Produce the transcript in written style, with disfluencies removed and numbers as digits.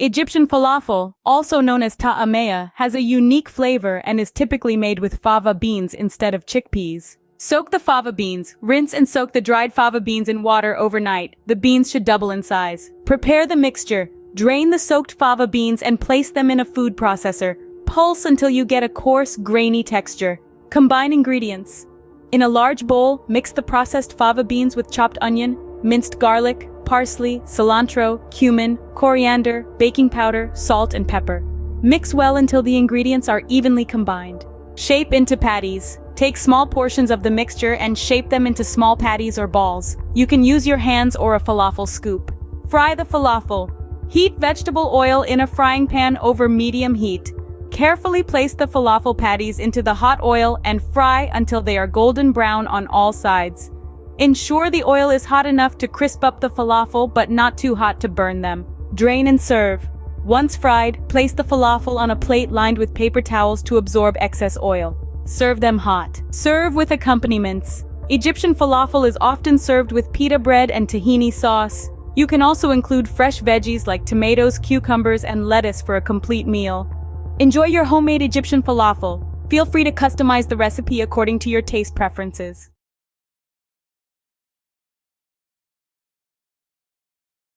Egyptian falafel, also known as ta'ameya, has a unique flavor and is typically made with fava beans instead of chickpeas. Soak the fava beans. Rinse and soak the dried fava beans in water overnight. The beans should double in size. Prepare the mixture. Drain the soaked fava beans and place them in a food processor. Pulse until you get a coarse, grainy texture. Combine ingredients. In a large bowl, mix the processed fava beans with chopped onion, minced garlic, parsley, cilantro, cumin, coriander, baking powder, salt, and pepper. Mix well until the ingredients are evenly combined. Shape into patties. Take small portions of the mixture and shape them into small patties or balls. You can use your hands or a falafel scoop. Fry the falafel. Heat vegetable oil in a frying pan over medium heat. Carefully place the falafel patties into the hot oil and fry until they are golden brown on all sides. Ensure the oil is hot enough to crisp up the falafel but not too hot to burn them. Drain and serve. Once fried, place the falafel on a plate lined with paper towels to absorb excess oil. Serve them hot. Serve with accompaniments. Egyptian falafel is often served with pita bread and tahini sauce. You can also include fresh veggies like tomatoes, cucumbers, and lettuce for a complete meal. Enjoy your homemade Egyptian falafel. Feel free to customize the recipe according to your taste preferences.